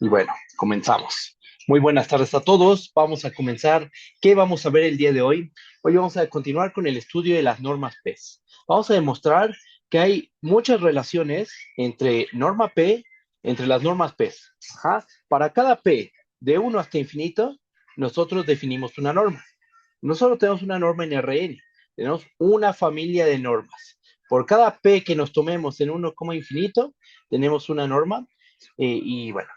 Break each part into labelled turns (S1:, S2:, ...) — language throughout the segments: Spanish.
S1: Y bueno, comenzamos. Muy buenas tardes a todos. Vamos a comenzar. ¿Qué vamos a ver el día de hoy? Hoy vamos a continuar con el estudio de las normas PES. Vamos a demostrar que hay muchas relaciones entre norma P, entre las normas PES. Ajá. Para cada P de uno hasta infinito, nosotros definimos una norma. Nosotros tenemos una norma en Rn, tenemos una familia de normas. Por cada P que nos tomemos en 1, infinito, tenemos una norma. Y bueno,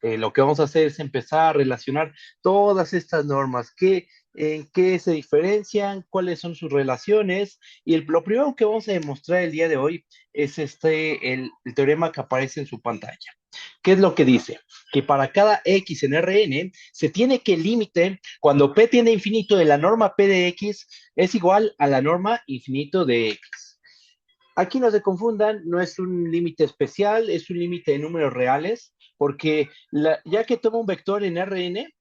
S1: lo que vamos a hacer es empezar a relacionar todas estas normas, en qué se diferencian, cuáles son sus relaciones. Y lo primero que vamos a demostrar el día de hoy es el teorema que aparece en su pantalla. ¿Qué es lo que dice? Que para cada X en Rn se tiene que el límite, cuando P tiende a infinito de la norma P de X, es igual a la norma infinito de X. Aquí no se confundan, no es un límite especial, es un límite de números reales, porque ya que toma un vector en Rn,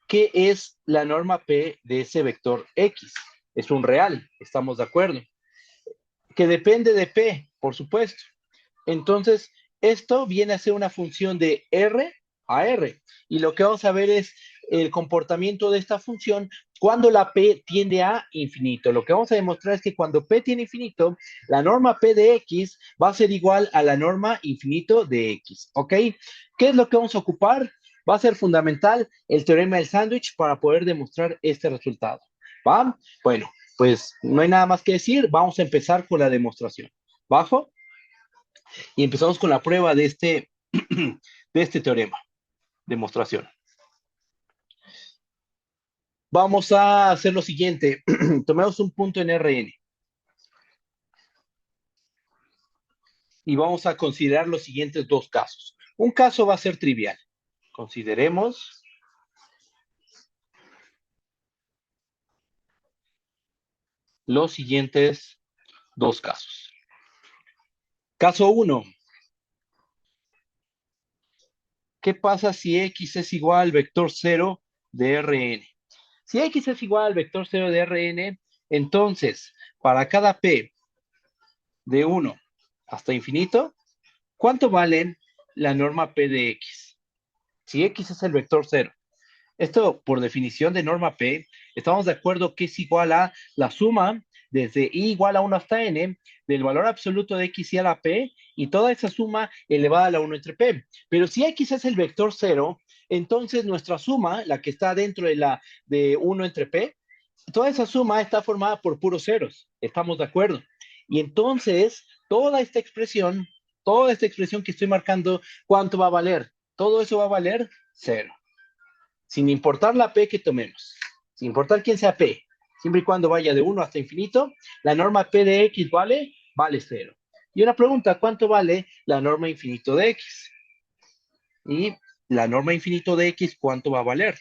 S1: ¿qué es la norma P de ese vector X? Es un real, estamos de acuerdo. Que depende de P, por supuesto. Entonces, esto viene a ser una función de R a R. Y lo que vamos a ver es el comportamiento de esta función cuando la P tiende a infinito. Lo que vamos a demostrar es que cuando P tiene infinito, la norma P de X va a ser igual a la norma infinito de X. ¿Ok? ¿Qué es lo que vamos a ocupar? Va a ser fundamental el teorema del sándwich para poder demostrar este resultado. ¿Va? Bueno, pues no hay nada más que decir. Vamos a empezar con la demostración. Bajo y empezamos con la prueba de este teorema, demostración. Vamos a hacer lo siguiente. Tomemos un punto en Rn y vamos a considerar los siguientes dos casos. Un caso va a ser trivial. Consideremos los siguientes dos casos. Caso 1. ¿Qué pasa si X es igual al vector 0 de Rn? Si X es igual al vector 0 de Rn, entonces, para cada P de 1 hasta infinito, ¿cuánto valen la norma P de X? Si X es el vector 0. Esto, por definición de norma P, estamos de acuerdo que es igual a la suma desde i igual a 1 hasta n del valor absoluto de X y a la P y toda esa suma elevada a la 1 entre P. Pero si X es el vector 0, entonces nuestra suma, la que está dentro de 1 entre P, toda esa suma está formada por puros ceros. ¿Estamos de acuerdo? Y entonces, toda esta expresión que estoy marcando, ¿cuánto va a valer? Todo eso va a valer cero. Sin importar la P que tomemos, sin importar quién sea P, siempre y cuando vaya de 1 hasta infinito, la norma P de X vale cero. Y una pregunta, ¿cuánto vale la norma infinito de X? Y la norma infinito de X, ¿cuánto va a valer?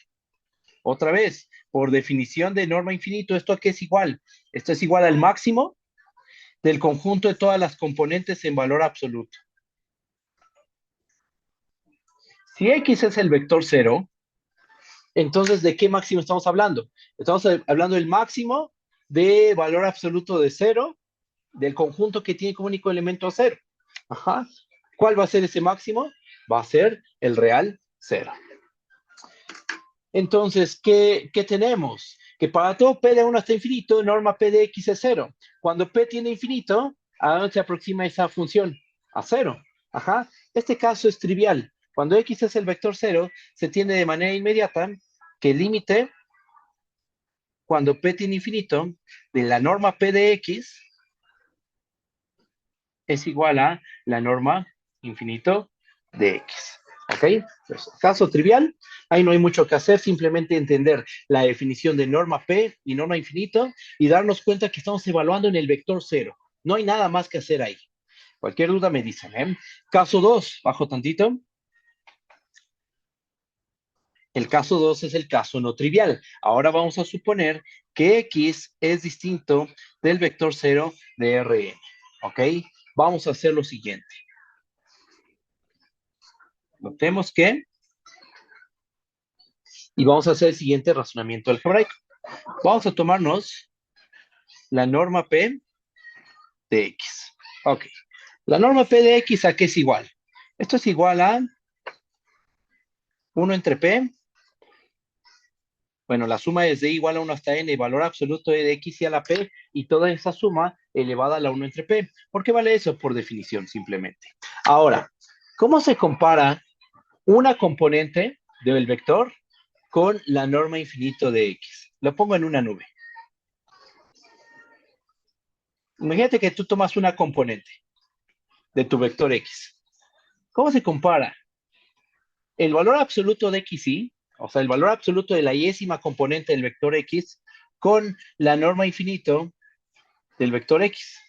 S1: Otra vez, por definición de norma infinito, ¿esto a qué es igual? Esto es igual al máximo del conjunto de todas las componentes en valor absoluto. Si X es el vector 0, entonces, ¿de qué máximo estamos hablando? Estamos hablando del máximo de valor absoluto de 0 del conjunto que tiene como único elemento 0. Ajá. ¿Cuál va a ser ese máximo? Va a ser el real 0. Entonces, ¿qué tenemos? Que para todo P de 1 hasta infinito, norma P de X es 0. Cuando P tiene infinito, ¿a dónde se aproxima esa función? A 0. Ajá. Este caso es trivial. Cuando X es el vector 0, se tiene de manera inmediata que el límite, cuando P tiene infinito, de la norma P de X es igual a la norma infinito de X. ¿Ok? Pues, caso trivial, ahí no hay mucho que hacer, simplemente entender la definición de norma P y norma infinito y darnos cuenta que estamos evaluando en el vector 0. No hay nada más que hacer ahí. Cualquier duda me dicen, ¿eh? Caso 2, bajo tantito. El caso 2 es el caso no trivial. Ahora vamos a suponer que X es distinto del vector 0 de Rn. ¿Ok? Vamos a hacer lo siguiente. Notemos que, y vamos a hacer el siguiente razonamiento algebraico. Vamos a tomarnos la norma P de X. Ok. La norma P de X, ¿a qué es igual? Esto es igual a 1 entre P. Bueno, la suma es de igual a 1 hasta n, valor absoluto de x y a la p, y toda esa suma elevada a la 1 entre p. ¿Por qué vale eso? Por definición, simplemente. Ahora, ¿cómo se compara una componente del vector con la norma infinito de x? Lo pongo en una nube. Imagínate que tú tomas una componente de tu vector x. ¿Cómo se compara el valor absoluto de xy, o sea, el valor absoluto de la y-ésima componente del vector x, con la norma infinito del vector x?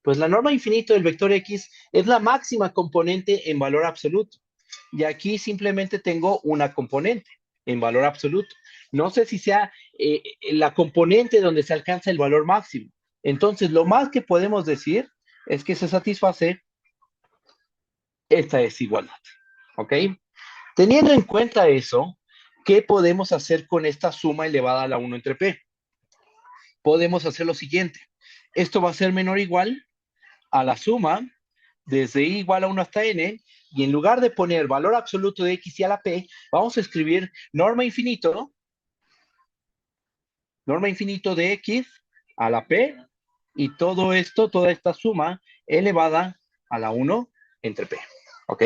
S1: Pues la norma infinito del vector x es la máxima componente en valor absoluto. Y aquí simplemente tengo una componente en valor absoluto. No sé si sea la componente donde se alcanza el valor máximo. Entonces, lo más que podemos decir es que se satisface esta desigualdad. ¿Ok? Teniendo en cuenta eso, ¿qué podemos hacer con esta suma elevada a la 1 entre p? Podemos hacer lo siguiente. Esto va a ser menor o igual a la suma desde i igual a 1 hasta n, y en lugar de poner valor absoluto de x y a la p, vamos a escribir norma infinito de x a la p, y todo esto, toda esta suma elevada a la 1 entre p. ¿Ok?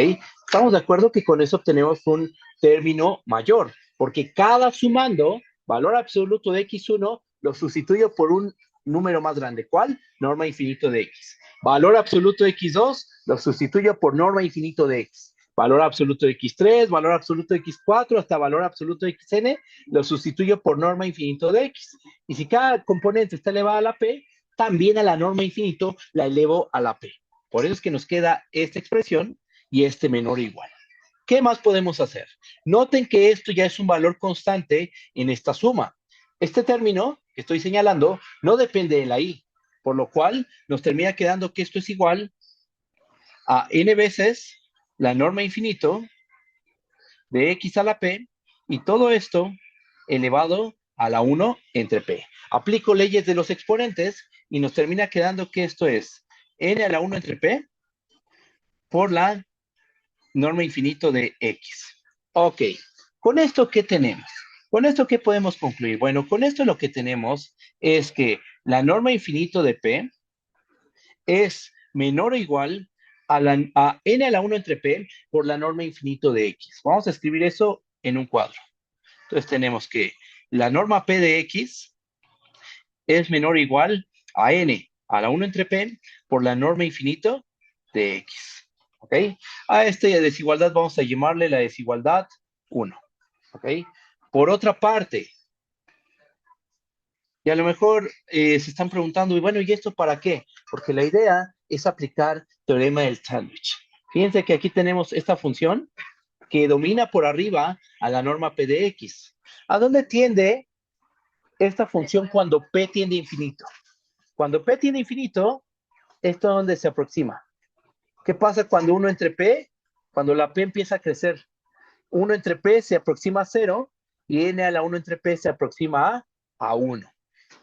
S1: Estamos de acuerdo que con eso obtenemos un término mayor, porque cada sumando valor absoluto de x1 lo sustituyo por un número más grande. ¿Cuál? Norma infinito de x. Valor absoluto de x2 lo sustituyo por norma infinito de x. Valor absoluto de x3, valor absoluto de x4, hasta valor absoluto de xn, lo sustituyo por norma infinito de x. Y si cada componente está elevada a la p, también a la norma infinito la elevo a la p. Por eso es que nos queda esta expresión y este menor o igual. ¿Qué más podemos hacer? Noten que esto ya es un valor constante en esta suma. Este término que estoy señalando no depende de la i, por lo cual nos termina quedando que esto es igual a n veces la norma infinito de x a la p, y todo esto elevado a la 1 entre p. Aplico leyes de los exponentes y nos termina quedando que esto es n a la 1 entre p por la norma infinito de x. Ok, ¿con esto qué tenemos? ¿Con esto qué podemos concluir? Bueno, con esto lo que tenemos es que la norma infinito de p es menor o igual a n a la 1 entre p por la norma infinito de x. Vamos a escribir eso en un cuadro. Entonces tenemos que la norma p de x es menor o igual a n a la 1 entre p por la norma infinito de x. ¿Ok? A esta desigualdad vamos a llamarle la desigualdad 1. ¿Ok? Por otra parte, y a lo mejor se están preguntando, y bueno, ¿y esto para qué? Porque la idea es aplicar teorema del sándwich. Fíjense que aquí tenemos esta función que domina por arriba a la norma p de x. ¿A dónde tiende esta función cuando p tiende a infinito? Cuando p tiende a infinito, ¿esto a dónde se aproxima? ¿Qué pasa cuando 1 entre p? Cuando la p empieza a crecer. 1 entre p se aproxima a 0 y n a la 1 entre p se aproxima a 1.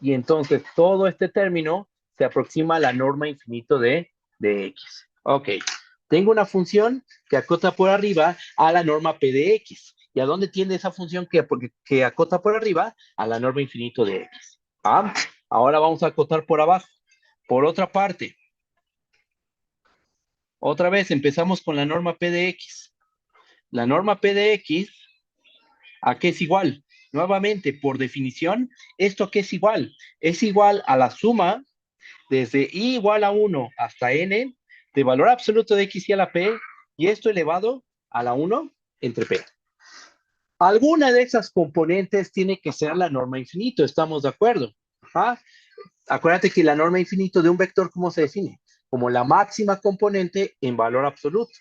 S1: Y entonces todo este término se aproxima a la norma infinito de x. Ok, tengo una función que acota por arriba a la norma p de x. ¿Y a dónde tiende esa función que acota por arriba? A la norma infinito de x. ¿Ah? Ahora vamos a acotar por abajo. Por otra parte, otra vez empezamos con la norma p de x. La norma p de x, ¿a qué es igual? Nuevamente, por definición, ¿esto a qué es igual? Es igual a la suma desde i igual a 1 hasta n de valor absoluto de x y a la p, y esto elevado a la 1 entre p. Alguna de esas componentes tiene que ser la norma infinito, ¿estamos de acuerdo? ¿Ah? Acuérdate que la norma infinito de un vector, ¿cómo se define? Como la máxima componente en valor absoluto.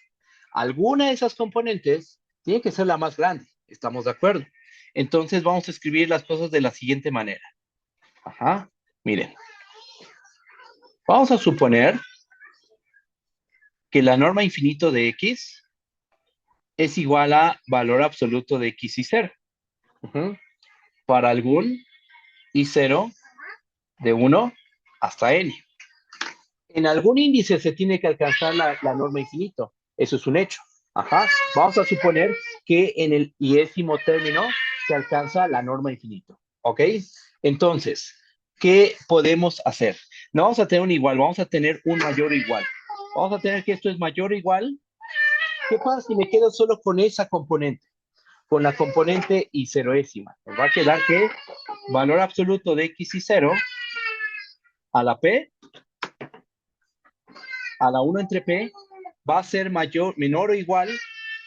S1: Alguna de esas componentes tiene que ser la más grande, ¿estamos de acuerdo? Entonces vamos a escribir las cosas de la siguiente manera. Ajá, miren. Vamos a suponer que la norma infinito de x es igual a valor absoluto de x y 0. Para algún y0 de 1 hasta n. En algún índice se tiene que alcanzar la norma infinito. Eso es un hecho. Ajá. Vamos a suponer que en el iésimo término se alcanza la norma infinito. ¿Ok? Entonces, ¿qué podemos hacer? No vamos a tener un igual, vamos a tener un mayor o igual. Vamos a tener que esto es mayor o igual. ¿Qué pasa si me quedo solo con esa componente? Con la componente y ceroésima. Nos va a quedar que valor absoluto de x y 0 a la p, a la 1 entre p, va a ser mayor, menor o igual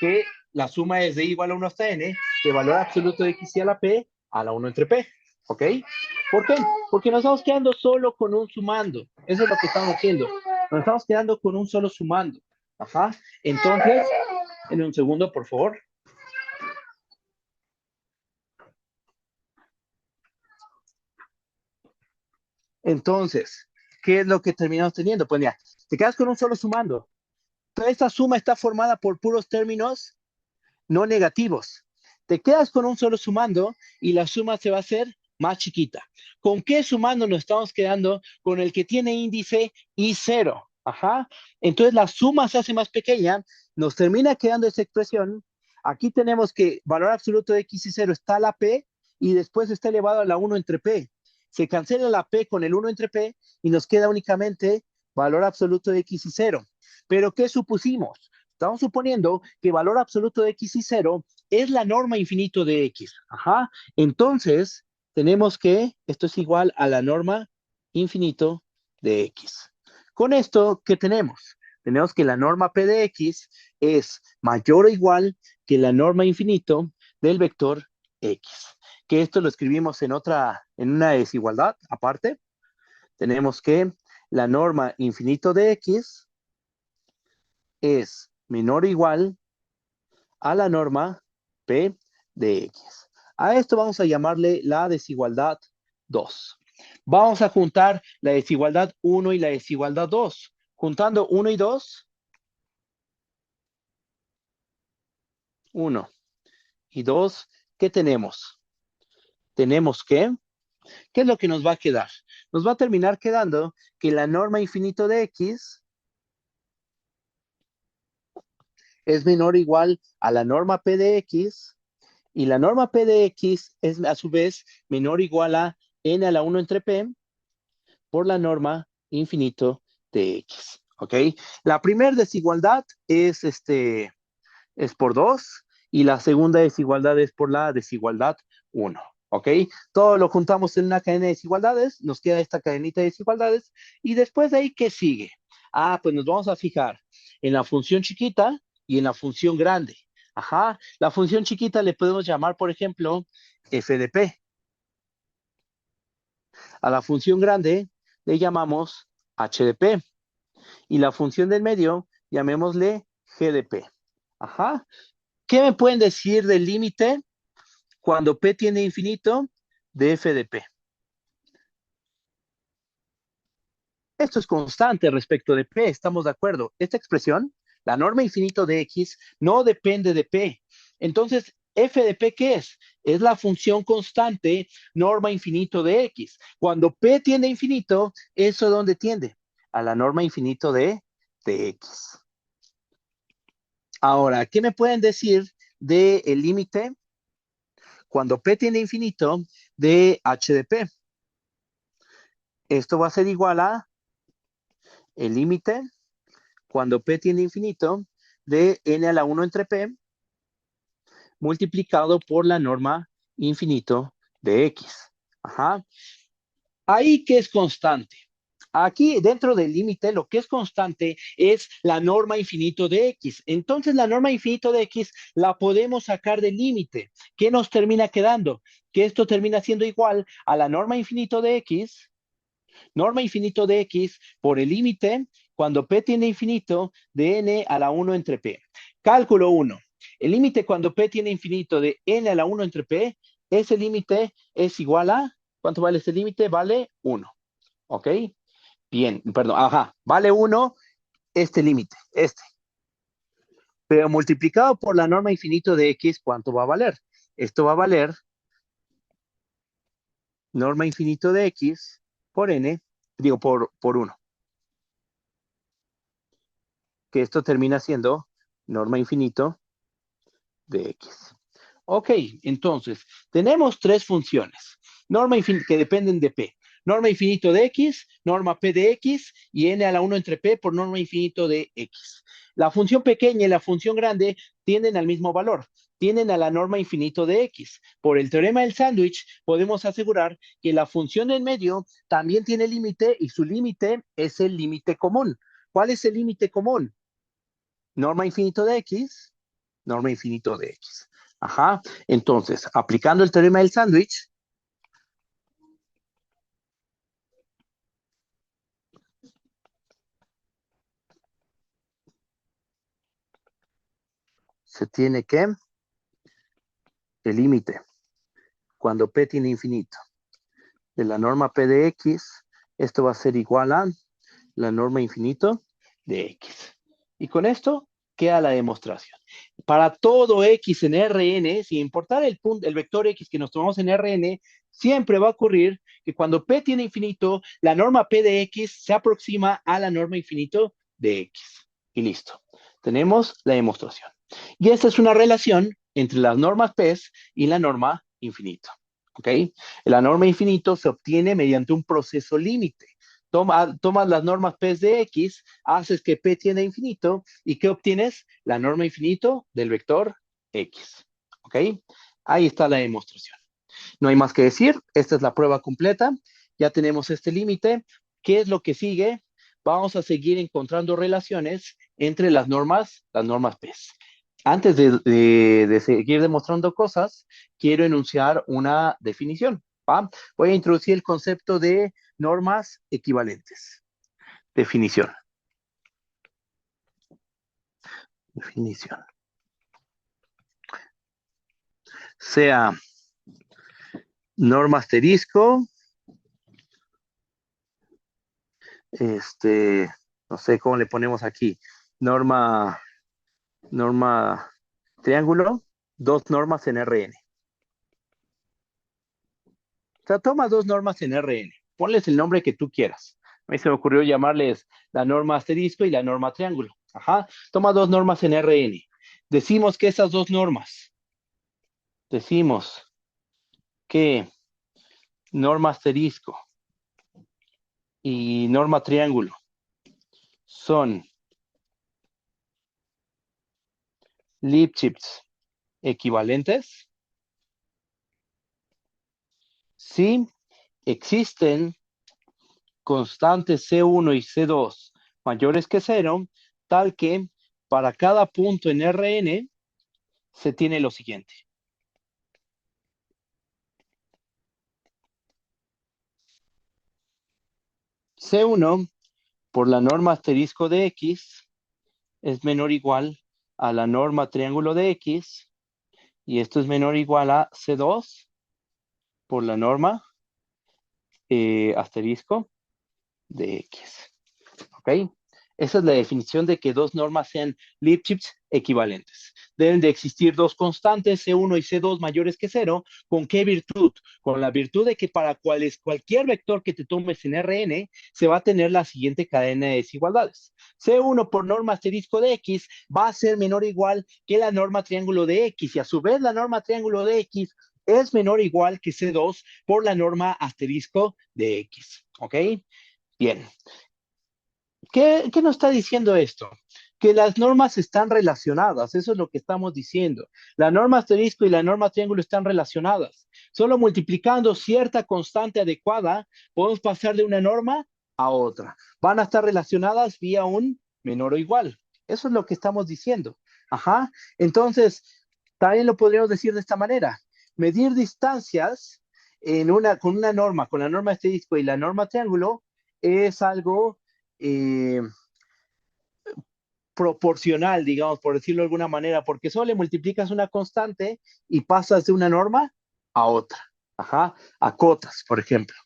S1: que la suma es de igual a 1 hasta n, de valor absoluto de x y a la p, a la 1 entre p. ¿Ok? ¿Por qué? Porque nos estamos quedando solo con un sumando. Eso es lo que estamos haciendo. Nos estamos quedando con un solo sumando. Ajá. Entonces, en un segundo, por favor. Entonces, ¿qué es lo que terminamos teniendo? Pues ya, te quedas con un solo sumando. Toda esta suma está formada por puros términos no negativos. Te quedas con un solo sumando y la suma se va a hacer más chiquita. ¿Con qué sumando nos estamos quedando? Con el que tiene índice I0. Ajá. Entonces la suma se hace más pequeña, nos termina quedando esa expresión. Aquí tenemos que valor absoluto de x y 0 está la p y después está elevado a la 1 entre p. Se cancela la p con el 1 entre p y nos queda únicamente valor absoluto de x y 0. Pero ¿qué supusimos? Estamos suponiendo que valor absoluto de x y 0 es la norma infinito de x. Ajá. Entonces, tenemos que esto es igual a la norma infinito de x. Con esto, ¿qué tenemos? Tenemos que la norma p de x es mayor o igual que la norma infinito del vector x. Que esto lo escribimos en una desigualdad aparte. Tenemos que la norma infinito de x es menor o igual a la norma P de X. A esto vamos a llamarle la desigualdad 2. Vamos a juntar la desigualdad 1 y la desigualdad 2. Juntando 1 y 2, 1 y 2, ¿qué tenemos? Tenemos que, ¿qué es lo que nos va a quedar? Nos va a terminar quedando que la norma infinito de X es menor o igual a la norma P de X y la norma P de X es a su vez menor o igual a n a la 1 entre P por la norma infinito de X. ¿Ok? La primera desigualdad es por 2 y la segunda desigualdad es por la desigualdad 1. ¿Ok? Todo lo juntamos en una cadena de desigualdades, nos queda esta cadenita de desigualdades y después de ahí, ¿qué sigue? Ah, pues nos vamos a fijar en la función chiquita y en la función grande. Ajá, la función chiquita le podemos llamar, por ejemplo, f de p. A la función grande le llamamos h de p. Y la función del medio, llamémosle g de p. Ajá. ¿Qué me pueden decir del límite cuando p tiende a infinito de f de p? Esto es constante respecto de p, estamos de acuerdo. Esta expresión, la norma infinito de x, no depende de p. Entonces, f de p, ¿qué es? Es la función constante norma infinito de x. Cuando p tiende a infinito, ¿eso dónde tiende? A la norma infinito de x. Ahora, ¿qué me pueden decir del límite cuando p tiende a infinito de h de p? Esto va a ser igual a el límite cuando p tiende a infinito de n a la 1 entre p multiplicado por la norma infinito de x. Ajá. Ahí que es constante. Aquí dentro del límite lo que es constante es la norma infinito de x. Entonces la norma infinito de x la podemos sacar del límite. ¿Qué nos termina quedando? Que esto termina siendo igual a la norma infinito de x, norma infinito de x por el límite cuando p tiene infinito de n a la 1 entre p. Cálculo 1. El límite cuando p tiene infinito de n a la 1 entre p, ese límite es igual a, ¿cuánto vale ese límite? Vale 1. ¿Ok? Bien, perdón, ajá, vale 1 este límite, este. Pero multiplicado por la norma infinito de x, ¿cuánto va a valer? Esto va a valer norma infinito de x por n, digo, por 1. Que esto termina siendo norma infinito de X. Ok, entonces, tenemos tres funciones que dependen de P. Norma infinito de X, norma P de X y n a la 1 entre P por norma infinito de X. La función pequeña y la función grande tienden al mismo valor, tienden a la norma infinito de X. Por el teorema del sándwich, podemos asegurar que la función en medio también tiene límite y su límite es el límite común. ¿Cuál es el límite común? Norma infinito de X, norma infinito de X. Ajá. Entonces, aplicando el teorema del sándwich, se tiene que el límite cuando P tiene infinito de la norma P de X, esto va a ser igual a la norma infinito de X. Y con esto queda la demostración. Para todo X en Rn, sin importar el vector X que nos tomamos en Rn, siempre va a ocurrir que cuando P tiene infinito, la norma P de X se aproxima a la norma infinito de X. Y listo. Tenemos la demostración. Y esta es una relación entre las normas P y la norma infinito. ¿Ok? La norma infinito se obtiene mediante un proceso límite. Tomas las normas P de X, haces que P tienda a infinito, ¿y qué obtienes? La norma infinito del vector X. ¿Ok? Ahí está la demostración. No hay más que decir, esta es la prueba completa, ya tenemos este límite. ¿Qué es lo que sigue? Vamos a seguir encontrando relaciones entre las normas P. Antes de seguir demostrando cosas, quiero enunciar una definición. ¿Va? Voy a introducir el concepto de normas equivalentes. Definición. Definición. Sea norma asterisco, no sé cómo le ponemos aquí, norma triángulo, dos normas en Rn. O sea, toma dos normas en Rn, ponles el nombre que tú quieras. A mí se me ocurrió llamarles la norma asterisco y la norma triángulo. Ajá, toma dos normas en Rn. Decimos que esas dos normas, decimos que norma asterisco y norma triángulo son Lipschitz equivalentes si existen constantes C1 y C2 mayores que 0, tal que para cada punto en Rn se tiene lo siguiente. C1 por la norma asterisco de X es menor o igual a la norma triángulo de X y esto es menor o igual a C2 por la norma asterisco de X. ¿Ok? Esa es la definición de que dos normas sean Lipschitz equivalentes. Deben de existir dos constantes, C1 y C2 mayores que 0. ¿Con qué virtud? Con la virtud de que para cualquier vector que te tomes en Rn, se va a tener la siguiente cadena de desigualdades. C1 por norma asterisco de X va a ser menor o igual que la norma triángulo de X y a su vez la norma triángulo de X es menor o igual que C2 por la norma asterisco de X. ¿Ok? Bien. ¿Qué nos está diciendo esto? Que las normas están relacionadas, eso es lo que estamos diciendo. La norma asterisco y la norma triángulo están relacionadas. Solo multiplicando cierta constante adecuada, podemos pasar de una norma a otra. Van a estar relacionadas vía un menor o igual. Eso es lo que estamos diciendo. Ajá. Entonces, también lo podríamos decir de esta manera. Medir distancias con una norma, con la norma asterisco y la norma triángulo, es algo eh, proporcional, digamos, por decirlo de alguna manera, porque solo le multiplicas una constante y pasas de una norma a otra. Ajá, a cotas, por ejemplo.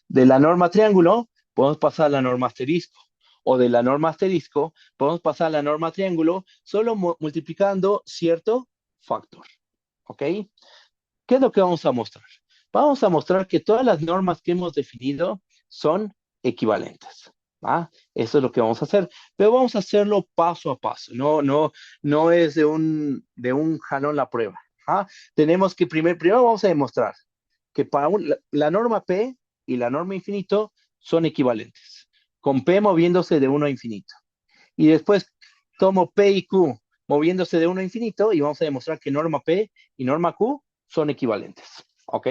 S1: De la norma triángulo, podemos pasar a la norma asterisco. O de la norma asterisco, podemos pasar a la norma triángulo solo multiplicando cierto factor. ¿Ok? ¿Qué es lo que vamos a mostrar? Vamos a mostrar que todas las normas que hemos definido son equivalentes. ¿Ah? Eso es lo que vamos a hacer, pero vamos a hacerlo paso a paso, no es de un jalón la prueba. ¿Ah? Tenemos que primero vamos a demostrar que para la norma P y la norma infinito son equivalentes, con P moviéndose de uno a infinito. Y después tomo P y Q moviéndose de uno a infinito y vamos a demostrar que norma P y norma Q son equivalentes. ¿Ok?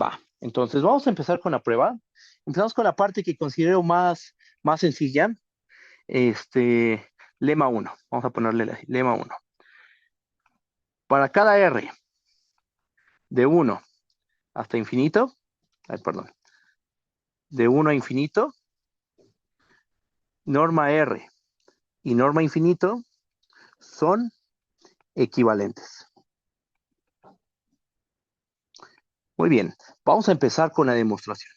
S1: Va. Entonces vamos a empezar con la prueba. Empezamos con la parte que considero más sencilla. Este, lema uno. Vamos a ponerle lema uno. Para cada R de uno hasta infinito, ay, perdón, de uno a infinito, norma R y norma infinito son equivalentes. Muy bien, vamos a empezar con la demostración.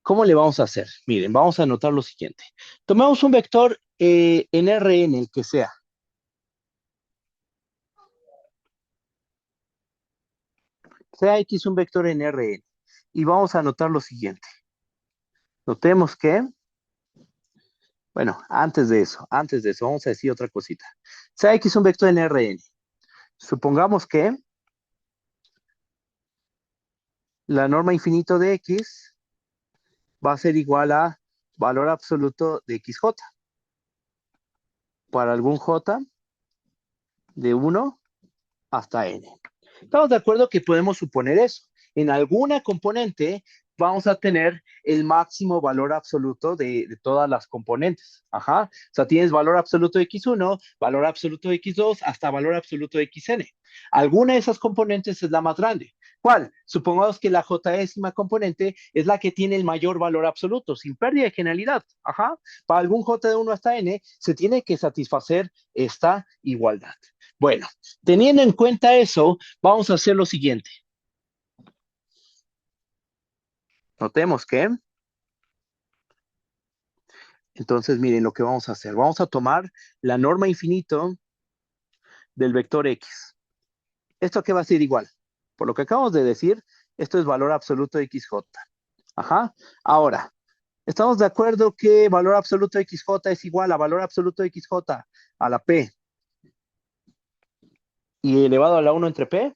S1: ¿Cómo le vamos a hacer? Miren, vamos a anotar lo siguiente. Tomamos un vector en Rn, el que sea. Sea X un vector en Rn. Y vamos a anotar lo siguiente. Notemos que, bueno, antes de eso, vamos a decir otra cosita. Sea X un vector en Rn. Supongamos que la norma infinito de X va a ser igual a valor absoluto de XJ. Para algún J de 1 hasta N. Estamos de acuerdo que podemos suponer eso. En alguna componente vamos a tener el máximo valor absoluto de todas las componentes. Ajá. O sea, tienes valor absoluto de X1, valor absoluto de X2, hasta valor absoluto de XN. Alguna de esas componentes es la más grande. ¿Cuál? Supongamos que la jésima componente es la que tiene el mayor valor absoluto, sin pérdida de genialidad. Ajá. Para algún J de 1 hasta N, se tiene que satisfacer esta igualdad. Bueno, teniendo en cuenta eso, vamos a hacer lo siguiente. Notemos que, entonces miren lo que vamos a hacer. Vamos a tomar la norma infinito del vector X. ¿Esto qué va a ser igual? Por lo que acabamos de decir, esto es valor absoluto de XJ. Ajá. Ahora, ¿estamos de acuerdo que valor absoluto de XJ es igual a valor absoluto de XJ a la P y elevado a la 1 entre P?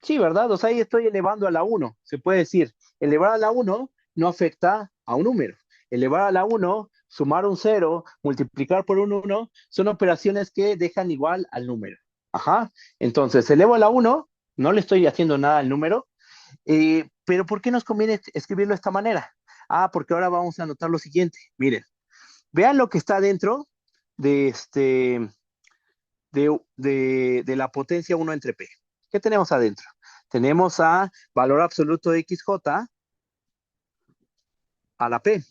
S1: Sí, ¿verdad? O sea, ahí estoy elevando a la 1. Se puede decir, elevar a la 1 no afecta a un número. Elevar a la 1, sumar un 0, multiplicar por un 1, son operaciones que dejan igual al número. Ajá. Entonces, elevo a la 1, no le estoy haciendo nada al número, pero ¿por qué nos conviene escribirlo de esta manera? Ah, porque ahora vamos a anotar lo siguiente. Miren, vean lo que está dentro de, de la potencia 1 entre P. ¿Qué tenemos adentro? Tenemos a valor absoluto de XJ a la P.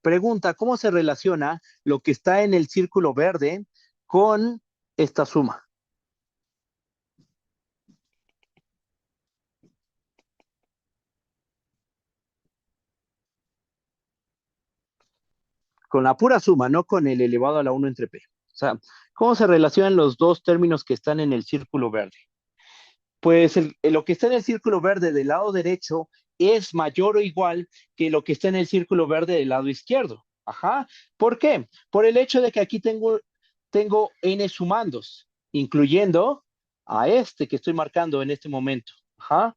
S1: Pregunta, ¿cómo se relaciona lo que está en el círculo verde con esta suma? Con la pura suma, no con el elevado a la 1 entre P. O sea, ¿cómo se relacionan los dos términos que están en el círculo verde? Pues lo que está en el círculo verde del lado derecho es mayor o igual que lo que está en el círculo verde del lado izquierdo. Ajá. ¿Por qué? Por el hecho de que aquí tengo n sumandos, incluyendo a este que estoy marcando en este momento. Ajá.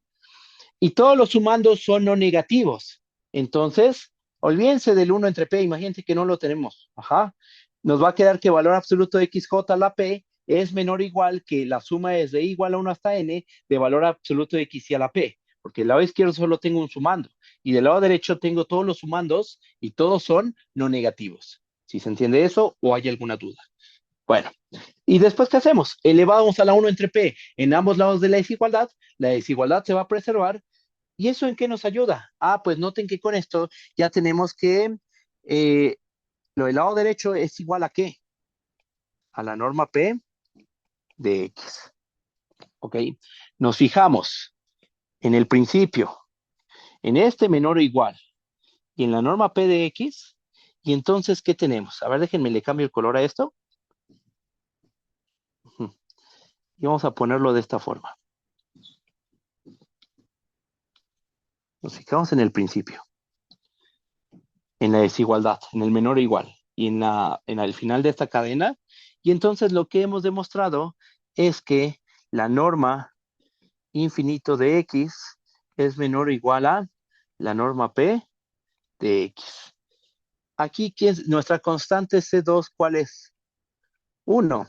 S1: Y todos los sumandos son no negativos. Entonces, olvídense del 1 entre P, imagínense que no lo tenemos. Ajá. Nos va a quedar que valor absoluto de XJ a la P es menor o igual que la suma es de igual a 1 hasta N de valor absoluto de X y a la P. Porque del lado izquierdo solo tengo un sumando. Y del lado derecho tengo todos los sumandos y todos son no negativos. ¿Si se entiende eso o hay alguna duda? Bueno, ¿y después qué hacemos? Elevamos a la 1 entre P en ambos lados de la desigualdad se va a preservar. ¿Y eso en qué nos ayuda? Ah, pues noten que con esto ya tenemos que eh, lo del lado derecho es igual a qué? A la norma P de X. ¿Ok? Nos fijamos en el principio, en este menor o igual, y en la norma P de X. Y entonces, ¿qué tenemos? A ver, déjenme, le cambio el color a esto. Y vamos a ponerlo de esta forma. Nos fijamos en el principio, en la desigualdad, en el menor o igual, y en el final de esta cadena. Y entonces lo que hemos demostrado es que la norma infinito de X es menor o igual a la norma P de X. Aquí, nuestra constante C2, ¿cuál es? 1.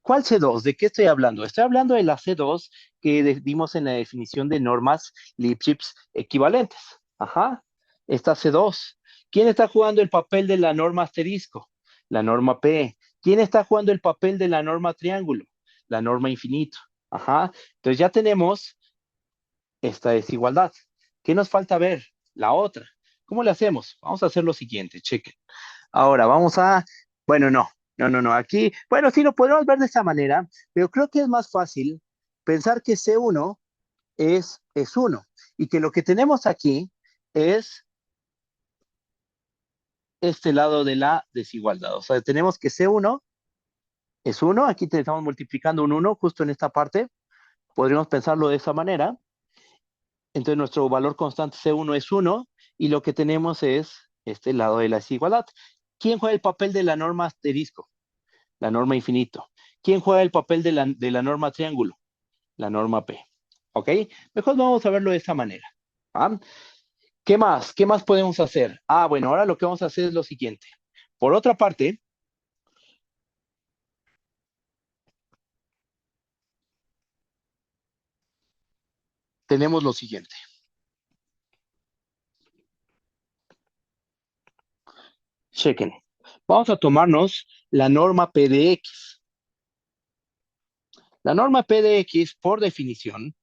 S1: ¿Cuál C2? ¿De qué estoy hablando? Estoy hablando de la C2 que dimos en la definición de normas Lipschitz equivalentes. Ajá, esta C2. ¿Quién está jugando el papel de la norma asterisco? La norma P. ¿Quién está jugando el papel de la norma triángulo? La norma infinito. Ajá, entonces ya tenemos esta desigualdad. ¿Qué nos falta ver? La otra. ¿Cómo le hacemos? Vamos a hacer lo siguiente, chequen. Ahora vamos a, bueno, no. Aquí, bueno, sí lo podemos ver de esta manera, pero creo que es más fácil pensar que C1 es 1 y que lo que tenemos aquí es este lado de la desigualdad. O sea, tenemos que C1 es 1, aquí te estamos multiplicando un 1 justo en esta parte, podríamos pensarlo de esa manera. Entonces nuestro valor constante C1 es 1 y lo que tenemos es este lado de la desigualdad. ¿Quién juega el papel de la norma asterisco? La norma infinito. ¿Quién juega el papel de la norma triángulo? La norma P. ¿Ok? Mejor vamos a verlo de esta manera. ¿Ah? ¿Qué más? ¿Qué más podemos hacer? Ah, bueno, ahora lo que vamos a hacer es lo siguiente. Por otra parte, tenemos lo siguiente. Chequen. Vamos a tomarnos la norma P de X. La norma P de X, por definición,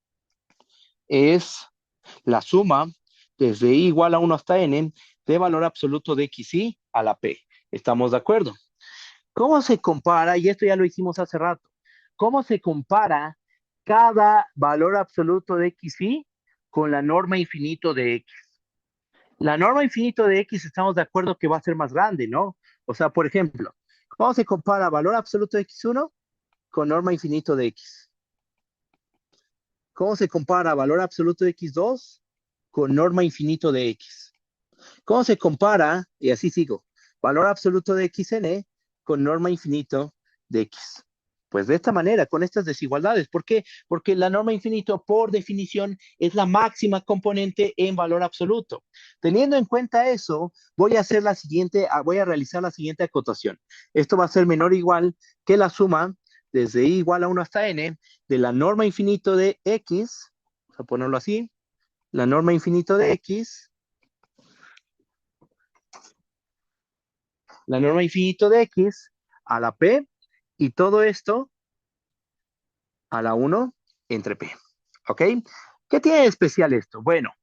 S1: es la suma desde i igual a 1 hasta n de valor absoluto de xy a la p. ¿Estamos de acuerdo? ¿Cómo se compara? Y esto ya lo hicimos hace rato. ¿Cómo se compara cada valor absoluto de xy con la norma infinito de x? La norma infinito de x estamos de acuerdo que va a ser más grande, ¿no? O sea, por ejemplo, ¿cómo se compara valor absoluto de x1 con norma infinito de x? ¿Cómo se compara valor absoluto de x2 con norma infinito de x? ¿Cómo se compara, y así sigo, valor absoluto de xn con norma infinito de x? Pues de esta manera, con estas desigualdades. ¿Por qué? Porque la norma infinito, por definición, es la máxima componente en valor absoluto. Teniendo en cuenta eso, voy a realizar la siguiente acotación. Esto va a ser menor o igual que la suma desde i igual a 1 hasta n de la norma infinito de x, vamos a ponerlo así, la norma infinito de x, la norma infinito de x a la p y todo esto a la 1 entre p. ¿Ok? ¿Qué tiene de especial esto? Bueno,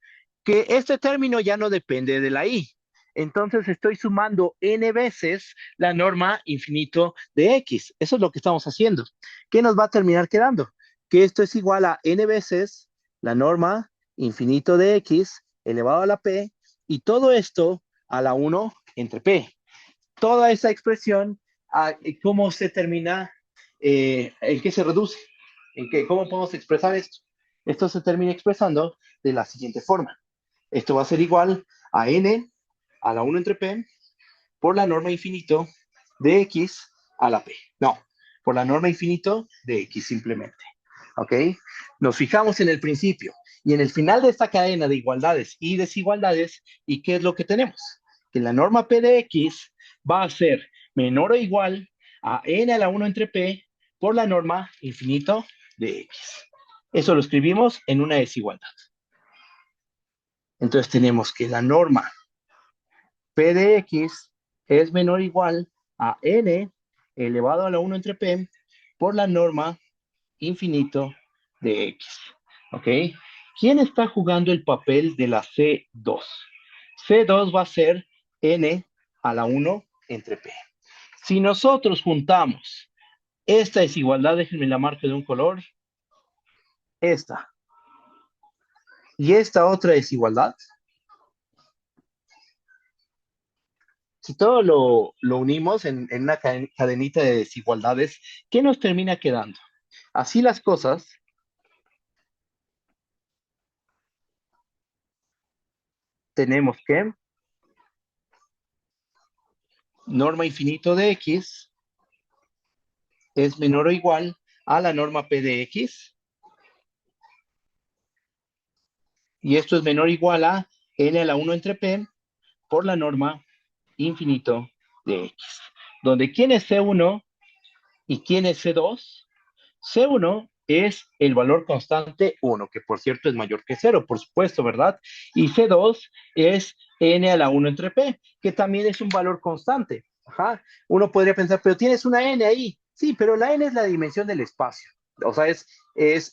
S1: que este término ya no depende de la i. Entonces estoy sumando n veces la norma infinito de x. Eso es lo que estamos haciendo. ¿Qué nos va a terminar quedando? Que esto es igual a n veces la norma infinito de x elevado a la p y todo esto a la 1 entre p. Toda esa expresión, ¿cómo se termina? ¿En qué se reduce? ¿Cómo podemos expresar esto? Esto se termina expresando de la siguiente forma. Esto va a ser igual a n a la 1 entre p por la norma infinito de x a la p. No, por la norma infinito de x simplemente. ¿Ok? Nos fijamos en el principio y en el final de esta cadena de igualdades y desigualdades, ¿y qué es lo que tenemos? Que la norma p de x va a ser menor o igual a n a la 1 entre p por la norma infinito de x. Eso lo escribimos en una desigualdad. Entonces tenemos que la norma p de x es menor o igual a n elevado a la 1 entre p por la norma infinito de x. ¿Ok? ¿Quién está jugando el papel de la C2? C2 va a ser n a la 1 entre p. Si nosotros juntamos esta desigualdad, déjenme la marca de un color, esta y esta otra desigualdad, si todo lo unimos en una cadenita de desigualdades, ¿qué nos termina quedando? Así las cosas, tenemos que norma infinito de X es menor o igual a la norma P de X, y esto es menor o igual a N a la 1 entre P por la norma infinito de X, donde ¿quién es C1 y quién es C2? C1 es el valor constante 1, que por cierto es mayor que 0, por supuesto, ¿verdad? Y C2 es N a la 1 entre P, que también es un valor constante. Ajá. Uno podría pensar, pero tienes una N ahí. Sí, pero la N es la dimensión del espacio. O sea, es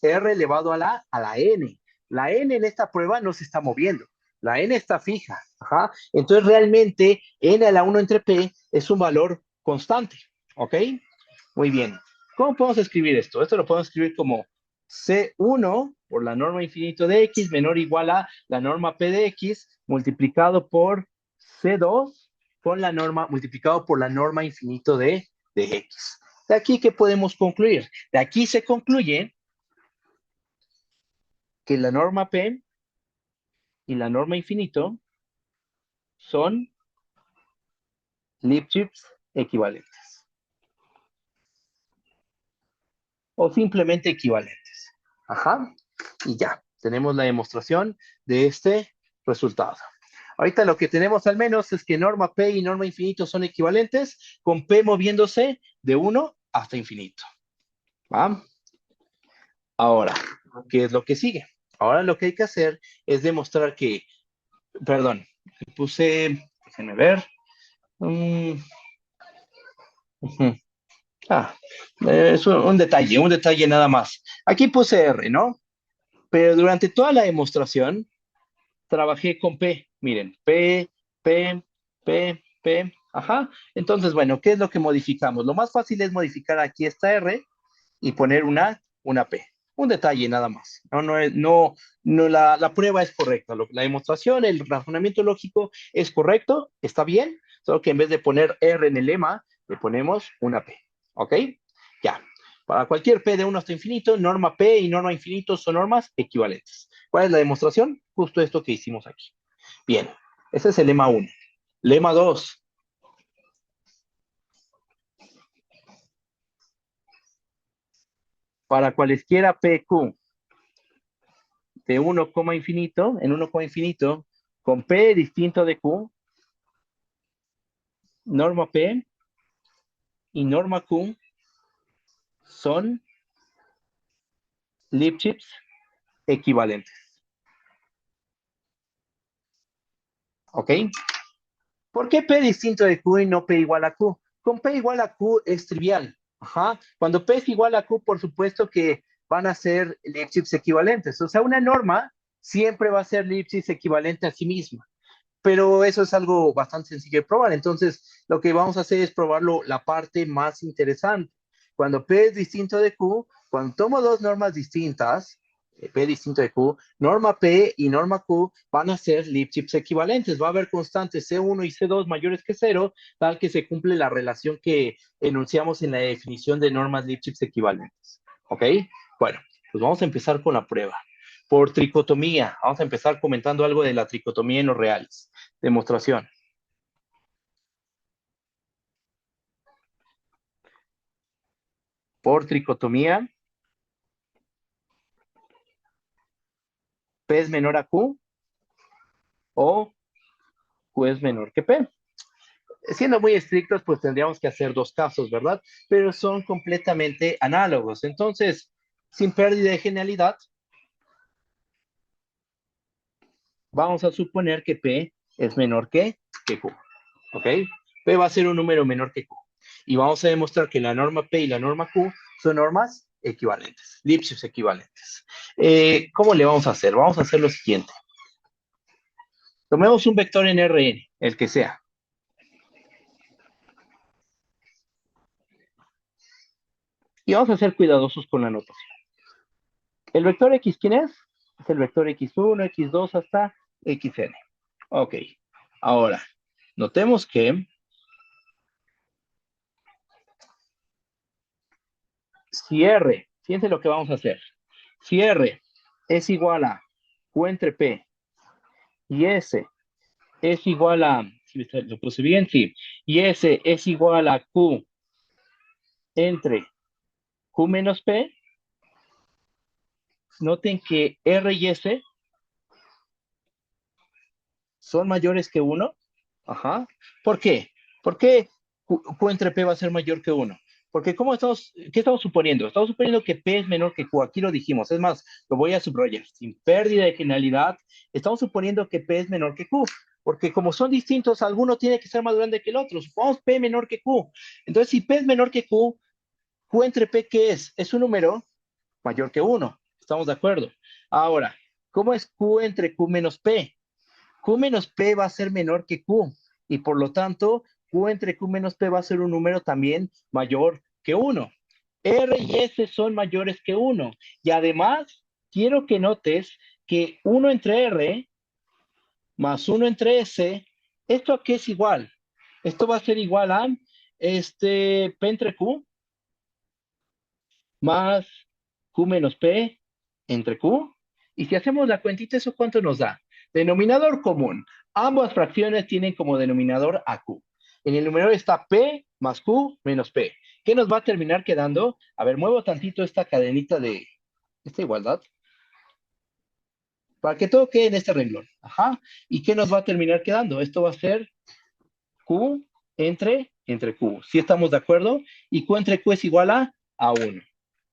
S1: R elevado a la N. La N en esta prueba no se está moviendo. La N está fija. Ajá. Entonces, realmente, N a la 1 entre P es un valor constante. ¿Ok? Muy bien. ¿Cómo podemos escribir esto? Esto lo podemos escribir como C1 por la norma infinito de X menor o igual a la norma P de X multiplicado por C2 con la norma, multiplicado por la norma infinito de X. De aquí, ¿qué podemos concluir? De aquí se concluye que la norma P y la norma infinito son Lipschitz equivalentes o simplemente equivalentes. Ajá. Y ya, tenemos la demostración de este resultado. Ahorita lo que tenemos al menos es que norma P y norma infinito son equivalentes, con P moviéndose de 1 hasta infinito. ¿Va? Ahora, ¿qué es lo que sigue? Ahora lo que hay que hacer es demostrar que, perdón, déjenme ver. Um, uh -huh. Ah, es un detalle nada más. Aquí puse R, ¿no? Pero durante toda la demostración, trabajé con P. Miren, P. Entonces, bueno, ¿qué es lo que modificamos? Lo más fácil es modificar aquí esta R y poner una P. Un detalle nada más. No, la prueba es correcta. La demostración, el razonamiento lógico es correcto, está bien, solo que en vez de poner R en el lema, le ponemos una P. ¿Ok? Ya. Para cualquier P de 1 hasta infinito, norma P y norma infinito son normas equivalentes. ¿Cuál es la demostración? Justo esto que hicimos aquí. Bien, ese es el lema 1. Lema 2. Para cualesquiera PQ de 1, infinito, en 1, infinito, con P distinto de Q, norma P y norma Q son Lipschitz equivalentes. ¿Ok? ¿Por qué P distinto de Q y no P igual a Q? Con P igual a Q es trivial. Ajá. Cuando P es igual a Q, por supuesto que van a ser Lipschitz equivalentes. O sea, una norma siempre va a ser Lipschitz equivalente a sí misma. Pero eso es algo bastante sencillo de probar. Entonces, lo que vamos a hacer es probarlo la parte más interesante. Cuando P es distinto de Q, cuando tomo dos normas distintas, P distinto de Q, norma P y norma Q van a ser Lipschitz equivalentes. Va a haber constantes C1 y C2 mayores que 0, tal que se cumple la relación que enunciamos en la definición de normas Lipschitz equivalentes. ¿Ok? Bueno, pues vamos a empezar con la prueba. Por tricotomía, vamos a empezar comentando algo de la tricotomía en los reales. Demostración. Por tricotomía, P es menor a Q o Q es menor que P. Siendo muy estrictos, pues tendríamos que hacer dos casos, ¿verdad? Pero son completamente análogos. Entonces, sin pérdida de genialidad, vamos a suponer que P es menor que Q. ¿Ok? P va a ser un número menor que Q. Y vamos a demostrar que la norma P y la norma Q son normas equivalentes, Lipschitz equivalentes. ¿Cómo le vamos a hacer? Vamos a hacer lo siguiente. Tomemos un vector en Rn, el que sea. Y vamos a ser cuidadosos con la notación. ¿El vector X quién es? Es el vector X1, X2 hasta Xn. Ok. Ahora, notemos que si R, fíjense lo que vamos a hacer. Si R es igual a Q entre P y S es igual a, si lo puse bien, sí, y S es igual a Q entre Q menos P, noten que R y S son mayores que uno. Ajá. ¿Por qué? ¿Por qué Q entre P va a ser mayor que uno? Porque ¿qué estamos suponiendo? Estamos suponiendo que P es menor que Q. Aquí lo dijimos. Es más, lo voy a subrayar. Sin pérdida de genialidad, estamos suponiendo que P es menor que Q. Porque como son distintos, alguno tiene que ser más grande que el otro. Supongamos P menor que Q. Entonces, si P es menor que Q, Q entre P, ¿qué es? Es un número mayor que uno. ¿Estamos de acuerdo? Ahora, ¿cómo es Q entre Q menos P? Q menos P va a ser menor que Q y por lo tanto Q entre Q menos P va a ser un número también mayor que uno. R y S son mayores que uno y además quiero que notes que uno entre R más uno entre S, ¿esto a qué es igual? Esto va a ser igual a P entre Q más Q menos P entre Q. Y si hacemos la cuentita, ¿eso cuánto nos da? Denominador común. Ambas fracciones tienen como denominador a Q. En el numerador está P más Q menos P. ¿Qué nos va a terminar quedando? A ver, muevo tantito esta cadenita de esta igualdad para que todo quede en este renglón. Ajá. ¿Y qué nos va a terminar quedando? Esto va a ser Q entre Q. ¿Sí estamos de acuerdo? Y Q entre Q es igual a 1.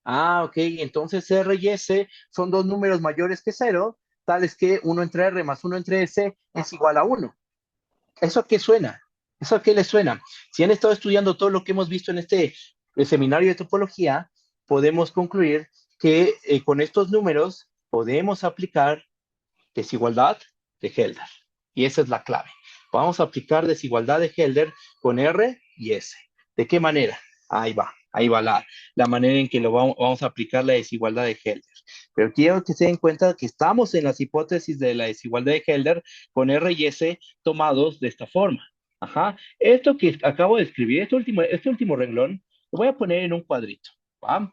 S1: Ah, ok. Entonces R y S son dos números mayores que cero, tales que uno entre R más uno entre S es igual a uno. ¿Eso a qué suena? ¿Eso a qué les suena? Si han estado estudiando todo lo que hemos visto en este seminario de topología, podemos concluir que con estos números podemos aplicar desigualdad de Helder. Y esa es la clave. Vamos a aplicar desigualdad de Helder con R y S. ¿De qué manera? Ahí va la manera en que vamos a aplicar la desigualdad de Helder. Pero quiero que se den cuenta que estamos en las hipótesis de la desigualdad de Helder con R y S tomados de esta forma. Ajá. Esto que acabo de escribir, este último renglón, lo voy a poner en un cuadrito. ¿Va?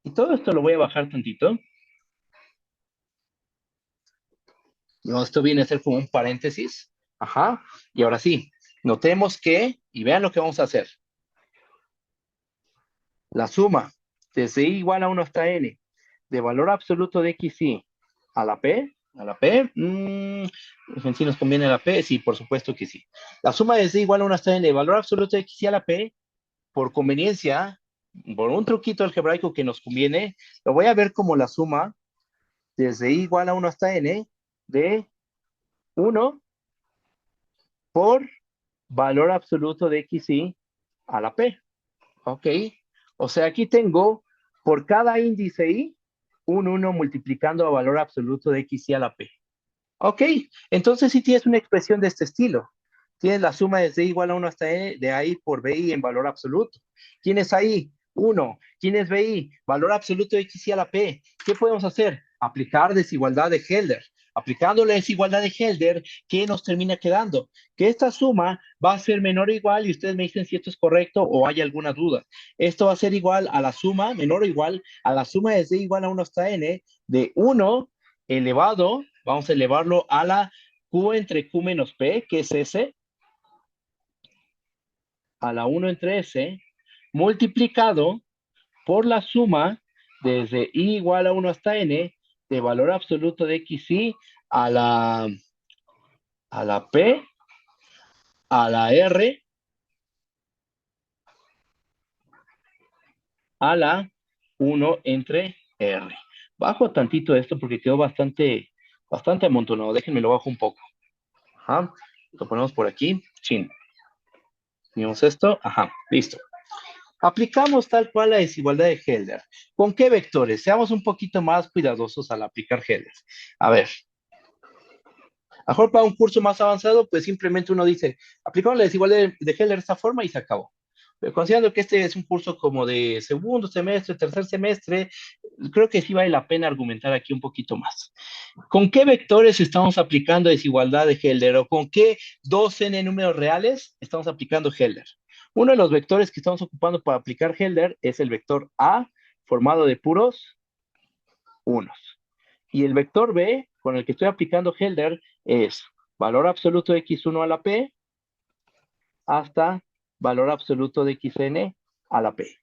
S1: Y todo esto lo voy a bajar tantito. No, esto viene a ser como un paréntesis. Ajá. Y ahora sí, notemos que, y vean lo que vamos a hacer. La suma desde i igual a 1 hasta n de valor absoluto de xy a la p, si nos conviene la p, sí, por supuesto que sí. La suma desde i igual a 1 hasta n de valor absoluto de xy a la p, por conveniencia, por un truquito algebraico que nos conviene, lo voy a ver como la suma desde i igual a 1 hasta n de 1 por valor absoluto de xy a la p. ¿Ok? O sea, aquí tengo por cada índice y un 1 multiplicando a valor absoluto de xy a la p. ¿Ok? Entonces si tienes una expresión de este estilo. Tienes la suma de z igual a 1 hasta e de ahí por bi en valor absoluto. ¿Quién es ahí? 1. ¿Quién es bi? Valor absoluto de xy a la p. ¿Qué podemos hacer? Aplicar desigualdad de Helder. Aplicando la desigualdad de Helder, ¿qué nos termina quedando? Que esta suma va a ser menor o igual, y ustedes me dicen si esto es correcto o hay alguna duda. Esto va a ser igual a la suma, menor o igual, a la suma de z igual a 1 hasta n de 1 elevado, vamos a elevarlo a la q entre q menos p, que es s, a la 1 entre s, multiplicado por la suma desde i igual a 1 hasta n de valor absoluto de xy a la p, a la r, a la 1 entre r. Bajo tantito esto porque quedó bastante amontonado. Déjenme lo bajo un poco. Ajá. Lo ponemos por aquí. Chin. Tenemos esto. Ajá. Listo. Aplicamos tal cual la desigualdad de Helder. ¿Con qué vectores? Seamos un poquito más cuidadosos al aplicar Helder. A ver, a mejor para un curso más avanzado, pues simplemente uno dice, aplicamos la desigualdad de Helder de esta forma y se acabó. Pero considerando que este es un curso como de segundo semestre, tercer semestre, creo que sí vale la pena argumentar aquí un poquito más. ¿Con qué vectores estamos aplicando desigualdad de Helder o con qué dos n números reales estamos aplicando Helder? Uno de los vectores que estamos ocupando para aplicar Helder es el vector A, formado de puros unos. Y el vector B, con el que estoy aplicando Helder, es valor absoluto de x1 a la p hasta valor absoluto de xn a la p.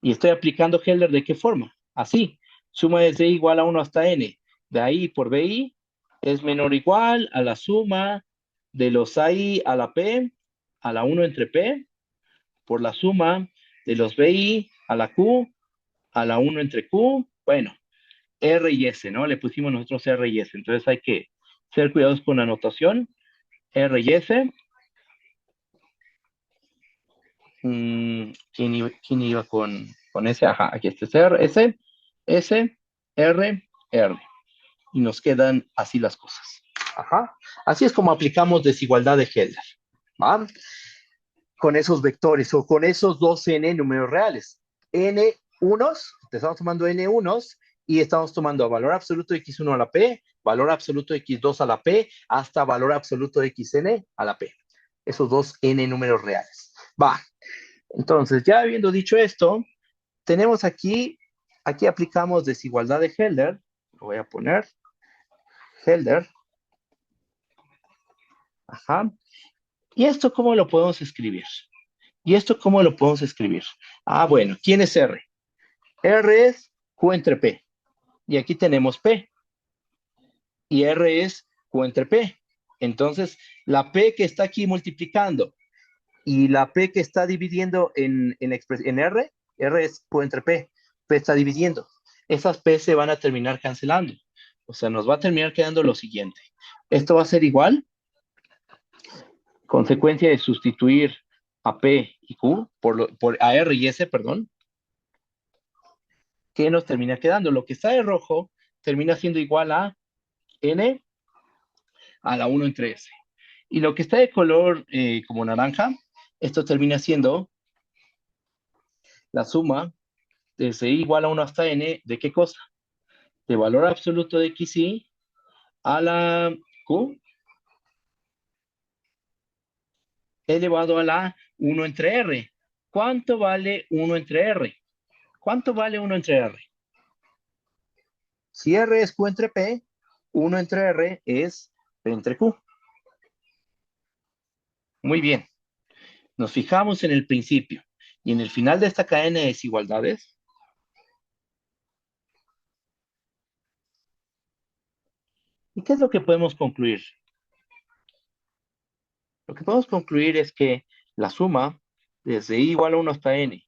S1: Y estoy aplicando Helder ¿de qué forma? Así, suma desde i igual a 1 hasta n. De ahí por bi es menor o igual a la suma de los ai a la p a la 1 entre p por la suma de los bi a la q a la 1 entre q. Bueno, R y S, ¿no? Le pusimos nosotros R y S. Entonces hay que ser cuidadosos con la anotación. R y S. ¿Quién iba con S? Ajá, aquí está R, S, S, R, R. Y nos quedan así las cosas. Ajá. Así es como aplicamos desigualdad de Helder. ¿Va? Con esos vectores o con esos dos n números reales. N unos, estamos tomando n unos y estamos tomando valor absoluto de x1 a la p, valor absoluto de x2 a la p, hasta valor absoluto de xn a la p. Esos dos n números reales. Va. Entonces, ya habiendo dicho esto, tenemos aquí aplicamos desigualdad de Helder. Lo voy a poner Helder. Ajá. ¿Y esto cómo lo podemos escribir? ¿Y esto cómo lo podemos escribir? Ah, bueno, ¿quién es R? R es Q entre P. Y aquí tenemos P. Y R es Q entre P. Entonces, la P que está aquí multiplicando y la P que está dividiendo en R, R es Q entre P. P está dividiendo. Esas P se van a terminar cancelando. O sea, nos va a terminar quedando lo siguiente. Esto va a ser igual. Consecuencia de sustituir a P y Q por a R y S, perdón. ¿Qué nos termina quedando? Lo que está de rojo termina siendo igual a n a la 1 entre s. Y lo que está de color como naranja, esto termina siendo la suma desde i igual a 1 hasta n, ¿de qué cosa? De valor absoluto de xi a la q elevado a la 1 entre r. ¿Cuánto vale 1 entre r? ¿Cuánto vale 1 entre r? Si r es q entre p, 1 entre r es p entre q. Muy bien. Nos fijamos en el principio y en el final de esta cadena de desigualdades. ¿Y qué es lo que podemos concluir? Lo que podemos concluir es que la suma desde i igual a 1 hasta n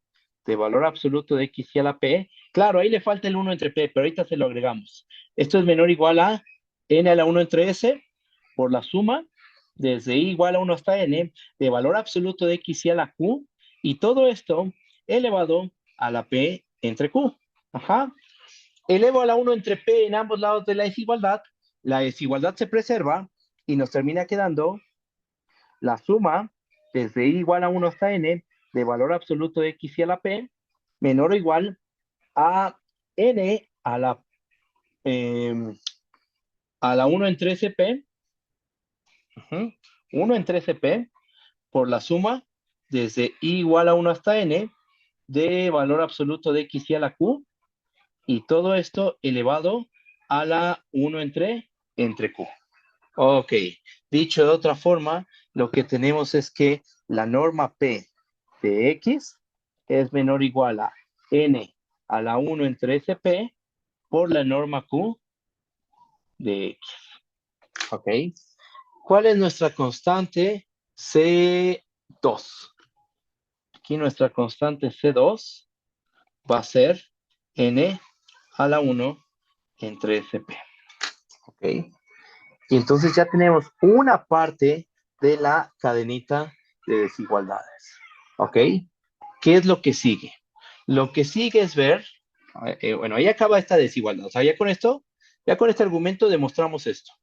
S1: de valor absoluto de x y a la p, claro, ahí le falta el 1 entre p, pero ahorita se lo agregamos. Esto es menor o igual a n a la 1 entre s por la suma desde i igual a 1 hasta n de valor absoluto de x y a la q, y todo esto elevado a la p entre q. Ajá. Elevo a la 1 entre p en ambos lados de la desigualdad se preserva y nos termina quedando la suma desde i igual a 1 hasta n de valor absoluto de x y a la p menor o igual a n a la 1 entre sp, 1 entre sp por la suma desde i igual a 1 hasta n de valor absoluto de x y a la q, y todo esto elevado a la 1 entre q. Ok, dicho de otra forma, lo que tenemos es que la norma P de X es menor o igual a N a la 1 entre SP por la norma Q de X. Ok, ¿cuál es nuestra constante C2? Aquí nuestra constante C2 va a ser N a la 1 entre SP. Ok, y entonces ya tenemos una parte de la cadenita de desigualdades. ¿Ok? ¿Qué es lo que sigue? Lo que sigue es ver, bueno, ahí acaba esta desigualdad. O sea, ya con este argumento demostramos esto.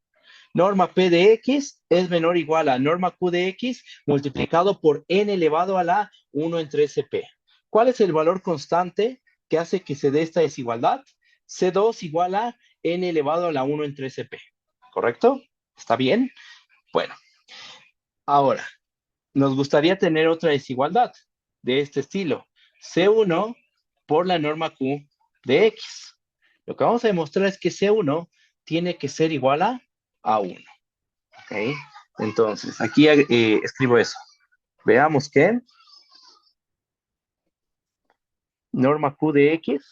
S1: Norma P de X es menor o igual a norma Q de X multiplicado por N elevado a la 1 entre SP. ¿Cuál es el valor constante que hace que se dé esta desigualdad? C2 igual a N elevado a la 1 entre SP. ¿Correcto? ¿Está bien? Bueno, ahora, nos gustaría tener otra desigualdad de este estilo. C1 por la norma Q de X. Lo que vamos a demostrar es que C1 tiene que ser igual a 1. ¿Ok? Entonces, aquí escribo eso. Veamos que norma Q de X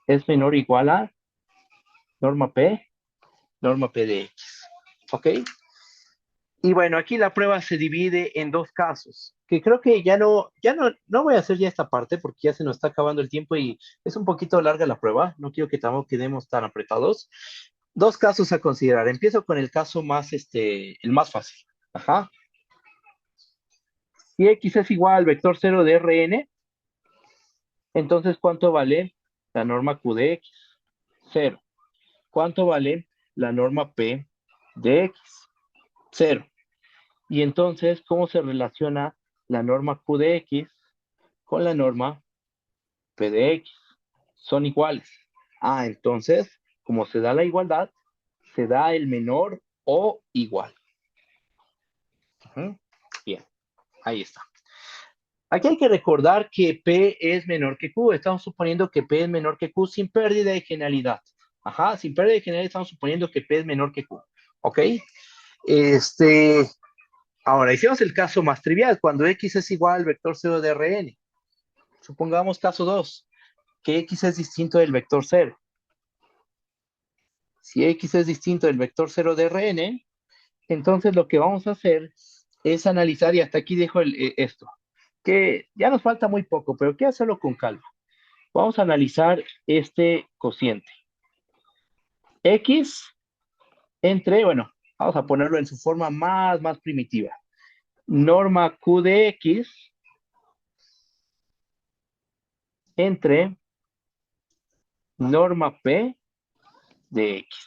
S1: es menor o igual a norma P de X. ¿Ok? Y bueno, aquí la prueba se divide en dos casos, que creo que no voy a hacer ya esta parte porque ya se nos está acabando el tiempo y es un poquito larga la prueba. No quiero que tampoco quedemos tan apretados. Dos casos a considerar. Empiezo con el caso más, el más fácil. Ajá. Si X es igual al vector 0 de Rn, entonces ¿cuánto vale la norma Q de X? 0. ¿Cuánto vale la norma P de X? 0. Y entonces, ¿cómo se relaciona la norma Q de X con la norma P de X? Son iguales. Ah, entonces, como se da la igualdad, se da el menor o igual. Ujú. Bien, ahí está. Aquí hay que recordar que P es menor que Q. Estamos suponiendo que P es menor que Q sin pérdida de generalidad. Ajá, sin pérdida de generalidad estamos suponiendo que P es menor que Q. ¿Ok? Este, ahora, hicimos el caso más trivial, cuando X es igual al vector 0 de Rn. Supongamos caso 2, que X es distinto del vector 0. Si X es distinto del vector 0 de Rn, entonces lo que vamos a hacer es analizar, y hasta aquí dejo esto, que ya nos falta muy poco, pero quiero hacerlo con calma. Vamos a analizar este cociente. X entre, bueno, vamos a ponerlo en su forma más primitiva. Norma Q de X entre norma P de X.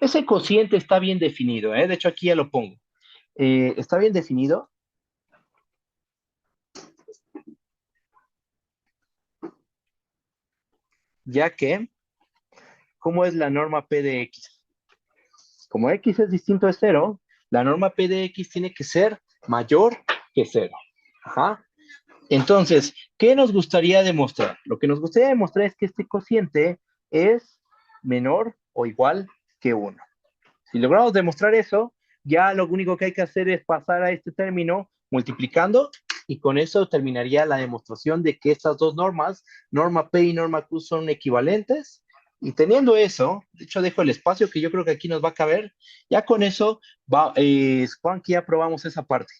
S1: Ese cociente está bien definido, ¿eh? De hecho, aquí ya lo pongo. Está bien definido, ya que, ¿cómo es la norma P de X? Como X es distinto de 0, la norma P de X tiene que ser mayor que 0. Ajá. Entonces, ¿qué nos gustaría demostrar? Lo que nos gustaría demostrar es que este cociente es menor o igual que 1. Si logramos demostrar eso, ya lo único que hay que hacer es pasar a este término multiplicando y con eso terminaría la demostración de que estas dos normas, norma P y norma Q, son equivalentes. Y teniendo eso, de hecho dejo el espacio que yo creo que aquí nos va a caber, ya con eso, Juan, que ya probamos esa parte.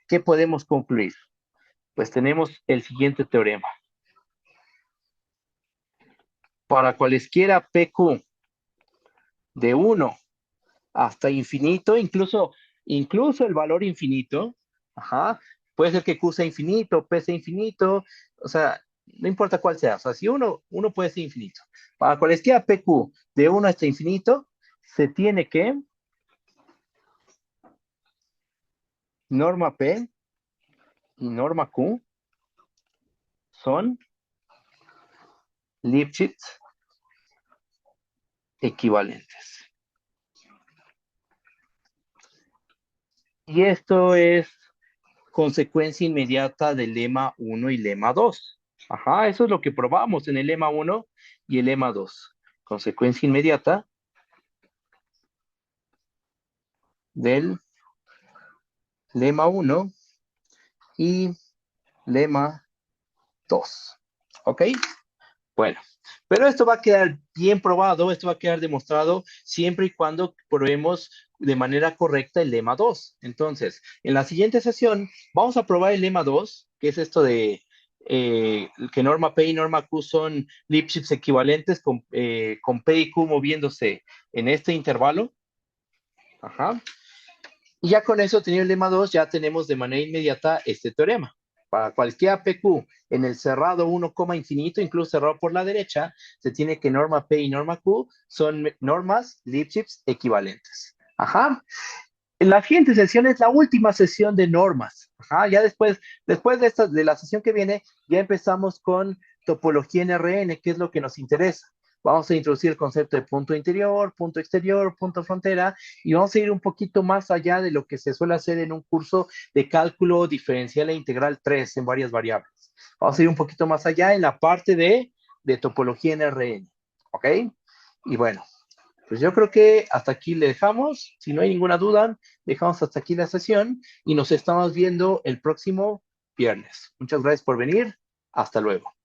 S1: ¿Qué podemos concluir? Pues tenemos el siguiente teorema. Para cualesquiera PQ de 1 hasta infinito, incluso el valor infinito, ajá, puede ser que Q sea infinito, P sea infinito, o sea, no importa cuál sea, o sea, si uno puede ser infinito. Para cualesquiera PQ de 1 hasta infinito, se tiene que norma P y norma Q son Lipschitz equivalentes. Y esto es consecuencia inmediata del lema 1 y lema 2. Ajá, eso es lo que probamos en el lema 1 y el lema 2. Consecuencia inmediata del lema 1 y lema 2. ¿Ok? Bueno, pero esto va a quedar bien probado, esto va a quedar demostrado siempre y cuando probemos de manera correcta el lema 2. Entonces, en la siguiente sesión vamos a probar el lema 2, que es esto de que norma P y norma Q son Lipschitz equivalentes con P y Q moviéndose en este intervalo. Ajá. Y ya con eso, teniendo el lema 2, ya tenemos de manera inmediata este teorema. Para cualquier PQ en el cerrado 1, infinito, incluso cerrado por la derecha, se tiene que norma P y norma Q son normas Lipschitz equivalentes. Ajá. La siguiente sesión es la última sesión de normas. Ajá. Ya después de la sesión que viene, ya empezamos con topología en RN, que es lo que nos interesa. Vamos a introducir el concepto de punto interior, punto exterior, punto frontera, y vamos a ir un poquito más allá de lo que se suele hacer en un curso de cálculo diferencial e integral 3 en varias variables. Vamos a ir un poquito más allá en la parte de de topología en RN. ¿Ok? Y bueno, pues yo creo que hasta aquí le dejamos. Si no hay ninguna duda, dejamos hasta aquí la sesión y nos estamos viendo el próximo viernes. Muchas gracias por venir. Hasta luego.